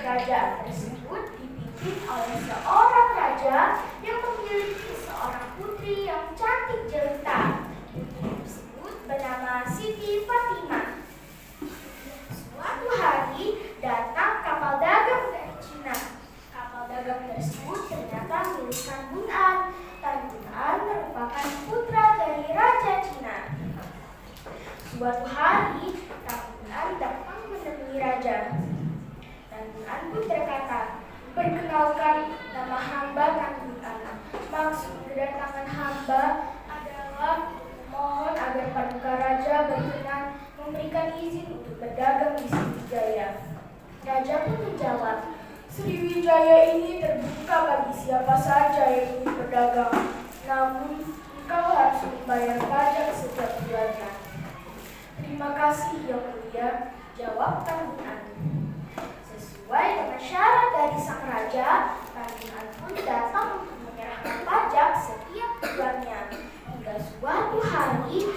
kerajaan tersebut dipimpin oleh seorang raja yang memiliki seorang putri yang cantik jelita. Putri tersebut bernama Siti Fatimah. Suatu hari datang kapal dagang dari Cina. Kapal dagang tersebut ternyata milik Tan Bun An. Tan Bun An merupakan putra dari Raja Cina. Suatu hari Tan Bun An datang menemui raja. Tan Bun An pun berkata, "Perkenalkan, nama hamba Tan Bun An. Maksud kedatangan hamba adalah mohon agar Paduka Raja berkenan memberikan izin untuk berdagang di Sriwijaya." Raja pun menjawab, "Sriwijaya ini terbuka bagi siapa saja yang ingin berdagang. Namun, engkau harus membayar pajak setiap bulannya." "Terima kasih, Yang Mulia," jawab Tan Bun An. Sesuai dengan syarat dari sang raja, Tan Bun An pun datang untuk menyerahkan pajak setiap bulannya. Hingga suatu hari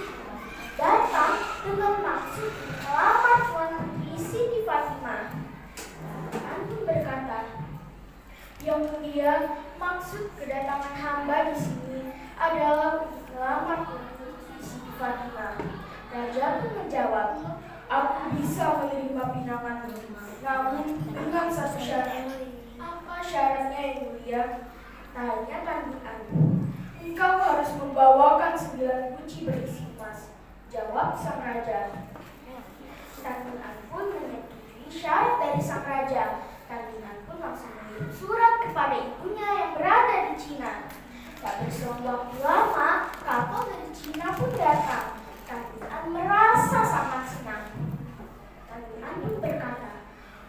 datang dengan maksud melamar Tuan Putri Siti Fatimah. Tan Bun An pun berkata, "Yang Mulia, maksud kedatangan hamba di sini adalah untuk melamar Tuan Putri Siti Fatimah." Raja pun menjawab, "Aku bisa menerima pinanganmu, namun dengan satu syarat." "Apa syaratnya, Yang Mulia?" tanya Tan Bun An. "Engkau harus membawakan 9 guci berisi emas," jawab sang raja. Tan Bun An pun menyetujui syarat dari sang raja. Tan Bun An pun langsung mengirim surat kepada ibunya yang berada di Cina. Tak berselang waktu lama, kapal dari Cina pun datang. Tan Bun An merasa sangat senang. Tan Bun An pun berkata,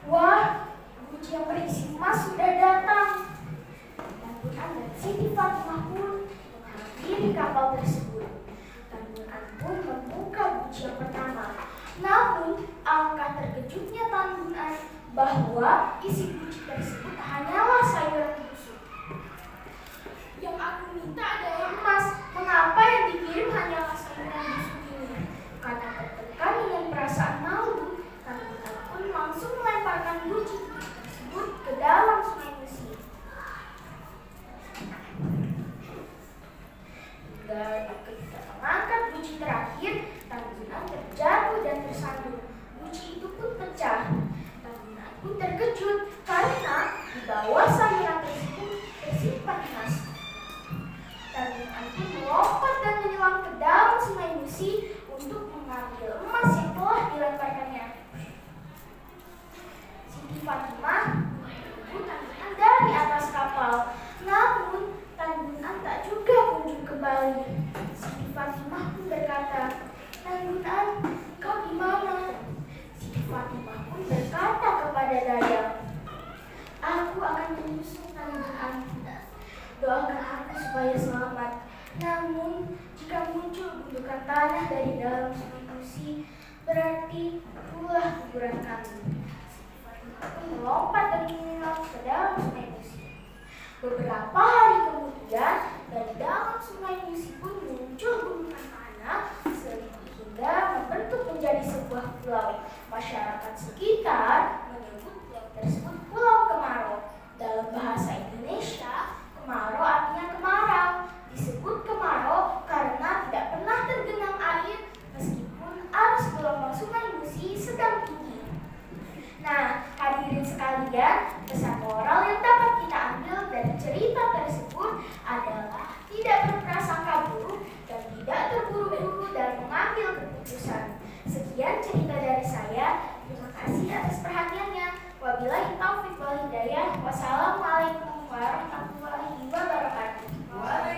"Wah, guci yang berisi emas sudah datang." Tan Bun An dan Siti Fatimah pun menghampiri kapal tersebut. Tan Bun An pun membuka guci yang pertama. Namun, alangkah terkejutnya Tan Bun An bahwa isi guci tersebut hanyalah sayuran busuk. "Yang aku minta adalah emas. Mengapa yang dikirim hanyalah sayuran busuk ini?" Karena tertekan dengan perasaan malu, Tan Bun An pun langsung melemparkan guci tersebut ke dalam sungai Musi. Hingga ketika mengangkat guci terakhir, Tan Bun An terjatuh dan tersandung. Guci itu pun pecah. Tan Bun An pun terkejut karena di bawah sayuran tersebut tersimpan emas. Tan Bun An pun melompat dan menyelam ke dalam sungai Musi untuk mengambil emas yang telah dilemparkannya. Siti Fatimah menunggu Tan Bun An dari atas kapal. Namun, Tan Bun An tak juga kunjung kembali. Siti Fatimah pun berkata, "Tan Bun An, kau di mana?" Siti Fatimah pun berkata kepada Dayang, "Aku akan menyusul Tan Bun An. Doakan aku supaya selamat. Namun, jika muncul gundukan tanah dari dalam sungai Musi, berarti itulah kuburan kami." Siti Fatimah pun melompat dan menyelam ke dalam sungai Musi. Beberapa hari kemudian, dari dalam sungai Musi pun